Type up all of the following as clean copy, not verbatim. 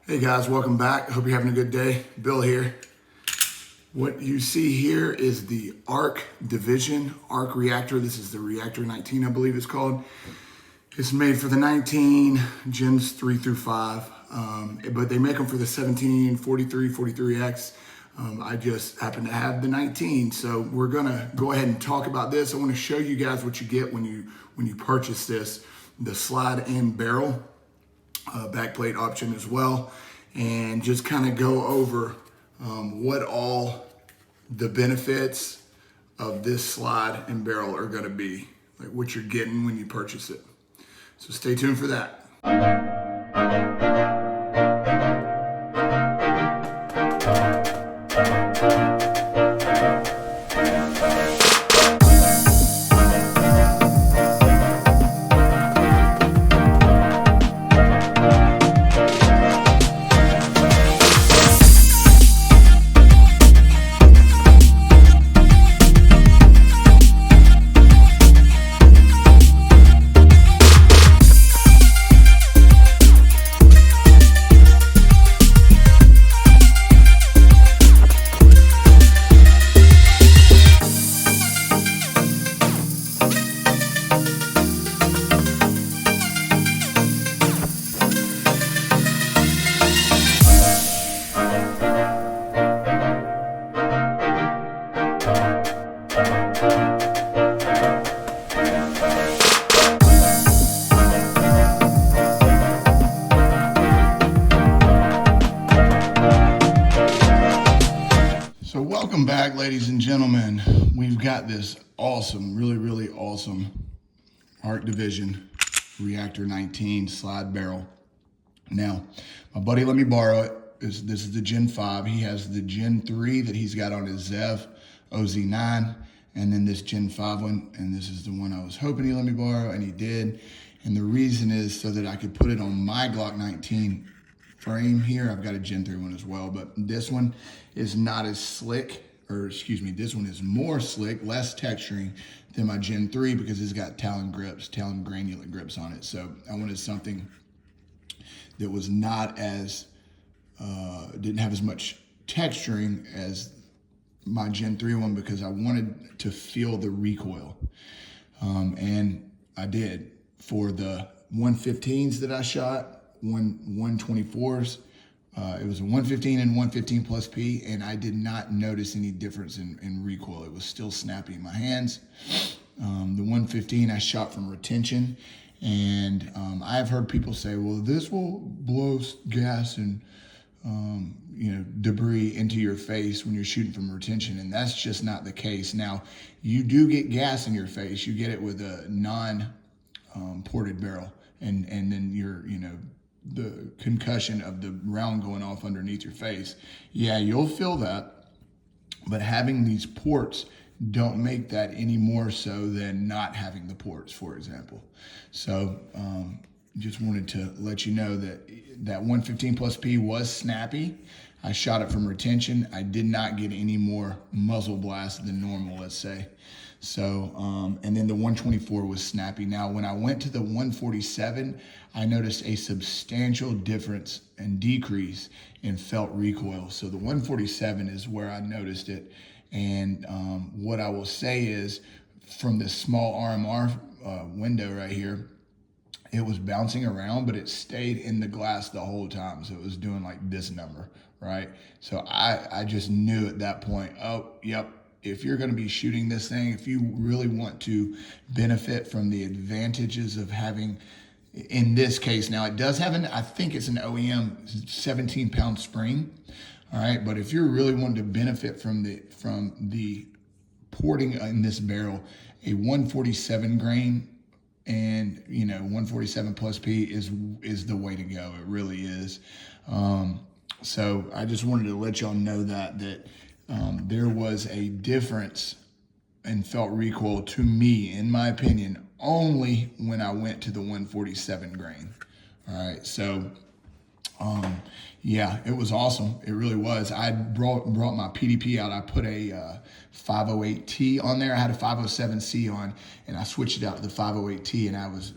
Hey guys, welcome back. Hope you're having a good day. Bill here. What you see here is the Arc Division Reactor. This is the Reactor 19, I believe it's called. It's made for the 19 gens 3 through 5, but they make them for the 17, 43, 43X. I just happen to have the 19, so we're gonna go ahead and talk about this. I want to show you guys what you get when you purchase this, the slide and barrel. Backplate option as well, and just kind of go over what all the benefits of this slide and barrel are going to be, like what you're getting when you purchase it. So stay tuned for that. So welcome back, ladies and gentlemen. We've got this awesome, really awesome Arc Division Reactor 19 slide barrel. Now, my buddy let me borrow it. This is the Gen 5. He has the Gen 3 that he's got on his Zev OZ9, and then this Gen 5 one, and this is the one I was hoping he let me borrow, and he did. And the reason is so that I could put it on my Glock 19 frame here. I've got a Gen 3 one as well, but this one is not as slick, or excuse me, this one is more slick, less texturing than my Gen 3 because it's got talon granulate grips on it. So I wanted something that was not as, didn't have as much texturing as my Gen 3 one because I wanted to feel the recoil. And I did. For the 115s that I shot, 124s, it was a 115 and 115 plus P, and I did not notice any difference in recoil. It was still snappy in my hands. The 115 I shot from retention, and I've heard people say, well, this will blow gas and debris into your face when you're shooting from retention, and that's just not the case. Now, you do get gas in your face. You get it with a non-ported barrel, and then the concussion of the round going off underneath your face. Yeah, you'll feel that, but having these ports don't make that any more so than not having the ports, for example. So just wanted to let you know that 115 plus P was snappy. I shot it from retention. I did not get any more muzzle blast than normal, let's say. So, and then the 124 was snappy. Now, when I went to the 147, I noticed a substantial difference and decrease in felt recoil. So the 147 is where I noticed it. And what I will say is from this small RMR window right here, it was bouncing around, but it stayed in the glass the whole time. So it was doing like this number, right? So I just knew at that point, oh, yep. If you're going to be shooting this thing, if you really want to benefit from the advantages of having, in this case, now it does have I think it's an OEM 17-pound spring, all right. But if you're really wanting to benefit from the porting in this barrel, a 147 grain and 147 plus P is the way to go. It really is. So I just wanted to let y'all know that there was a difference in felt recoil to me, in my opinion, only when I went to the 147 grain. All right, so yeah, it was awesome. It really was. I brought my PDP out. I put a 508T on there. I had a 507C on, and I switched it out to the 508T, and I was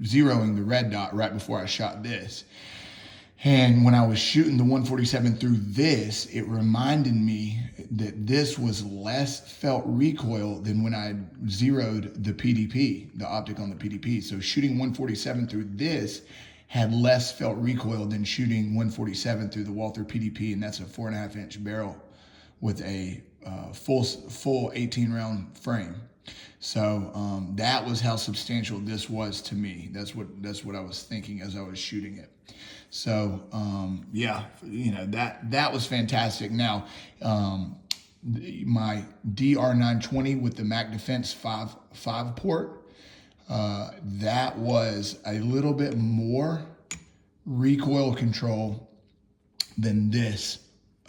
zeroing the red dot right before I shot this. And when I was shooting the 147 through this, it reminded me that this was less felt recoil than when I zeroed the PDP, the optic on the PDP. So shooting 147 through this had less felt recoil than shooting 147 through the Walther PDP, and that's a 4.5-inch barrel with a full 18 round frame. So that was how substantial this was to me. That's what I was thinking as I was shooting it. So yeah, that was fantastic. Now my DR920 with the Mac Defense 5 port, that was a little bit more recoil control than this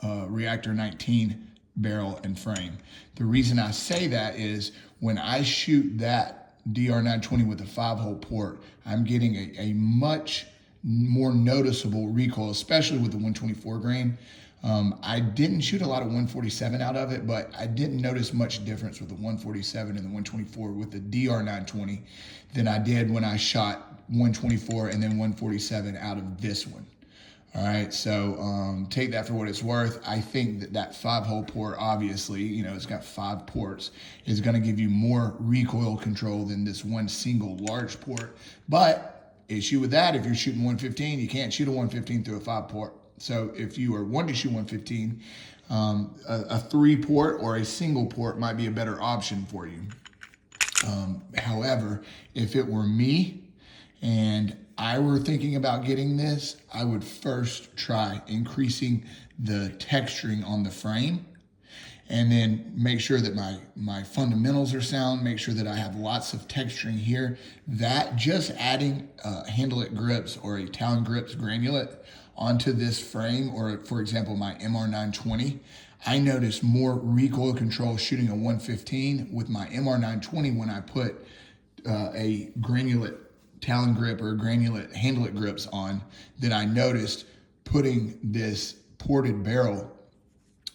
Reactor 19 barrel and frame. The reason I say that is when I shoot that DR920 with a 5-hole port, I'm getting a much more noticeable recoil, especially with the 124 grain. I didn't shoot a lot of 147 out of it, but I didn't notice much difference with the 147 and the 124 with the DR920 than I did when I shot 124 and then 147 out of this one. All right, so take that for what it's worth. I think that 5-hole port, obviously, it's got 5 ports, is going to give you more recoil control than this one single large port. But issue with that, if you're shooting 115, you can't shoot a 115 through a 5 port. So if you are wanting to shoot 115, a 3 port or a single port might be a better option for you. However, if it were me and I were thinking about getting this, I would first try increasing the texturing on the frame, and then make sure that my fundamentals are sound, make sure that I have lots of texturing here. That just adding handlet grips or a Talon Grips granulate onto this frame, or for example, my MR920, I noticed more recoil control shooting a 115 with my MR920 when I put a granulate Talon grip or granulate handlet grips on than I noticed putting this ported barrel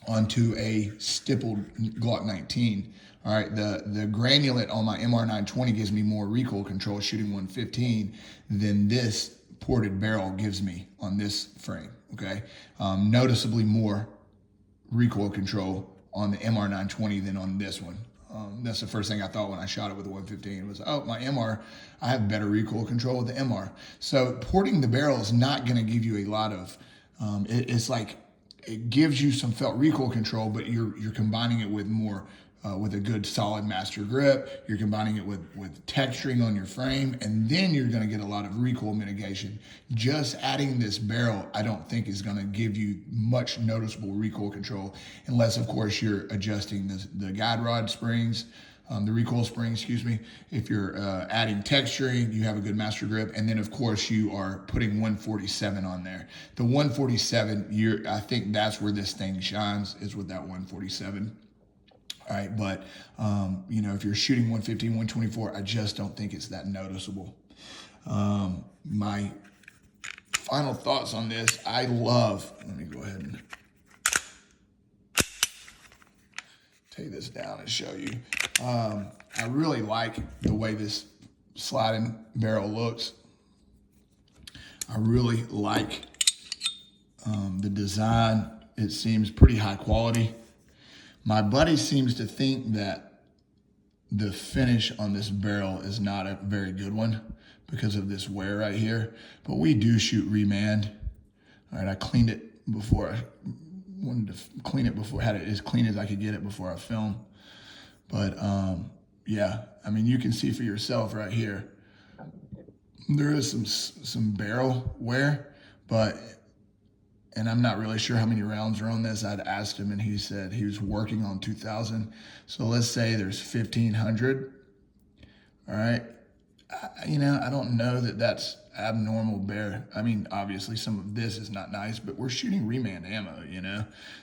onto a stippled Glock 19. All right, the granulate on my MR920 gives me more recoil control shooting 115 than this ported barrel gives me on this frame, okay? Noticeably more recoil control on the MR920 than on this one. That's the first thing I thought when I shot it with the 115 was, oh, my MR, I have better recoil control with the MR. So porting the barrel is not going to give you a lot of, it's like it gives you some felt recoil control, but you're combining it with more, with a good solid master grip. You're combining it with texturing on your frame, and then you're going to get a lot of recoil mitigation. Just adding this barrel, I don't think is going to give you much noticeable recoil control, unless of course you're adjusting the guide rod springs, the recoil spring, excuse me. If you're adding texturing, you have a good master grip, and then of course you are putting 147 on there. The 147, I think that's where this thing shines, is with that 147. All right, but if you're shooting 115, 124, I just don't think it's that noticeable. My final thoughts on this, let me go ahead and take this down and show you. I really like the way this sliding barrel looks. I really like the design. It seems pretty high quality. My buddy seems to think that the finish on this barrel is not a very good one because of this wear right here, but we do shoot remand. All right, I cleaned it before. I wanted to clean it before, had it as clean as I could get it before I filmed. But yeah, I mean, you can see for yourself right here, there is some barrel wear, and I'm not really sure how many rounds are on this. I'd asked him and he said he was working on 2,000. So let's say there's 1,500. All right. I don't know that that's abnormal bear. I mean, obviously some of this is not nice, but we're shooting remand ammo,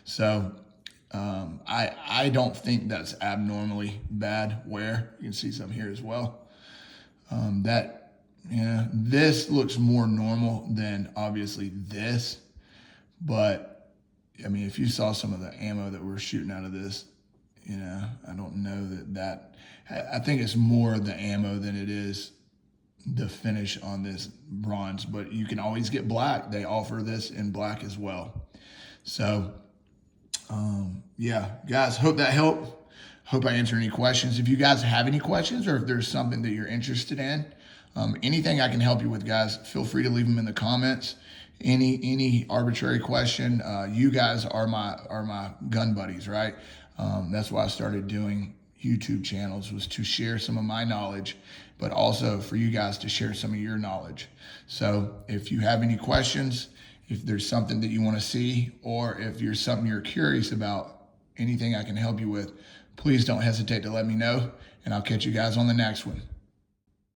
So I don't think that's abnormally bad wear. You can see some here as well. This looks more normal than obviously this. But I mean, if you saw some of the ammo that we're shooting out of this, I don't know that I think it's more the ammo than it is the finish on this bronze, but you can always get black. They offer this in black as well. So yeah, guys, hope that helped. Hope I answered any questions. If you guys have any questions, or if there's something that you're interested in, anything I can help you with, guys, feel free to leave them in the comments. Any arbitrary question. You guys are my gun buddies, right? That's why I started doing YouTube channels, was to share some of my knowledge, but also for you guys to share some of your knowledge. So if you have any questions, if there's something that you want to see, or if you're something you're curious about, anything I can help you with, please don't hesitate to let me know, and I'll catch you guys on the next one.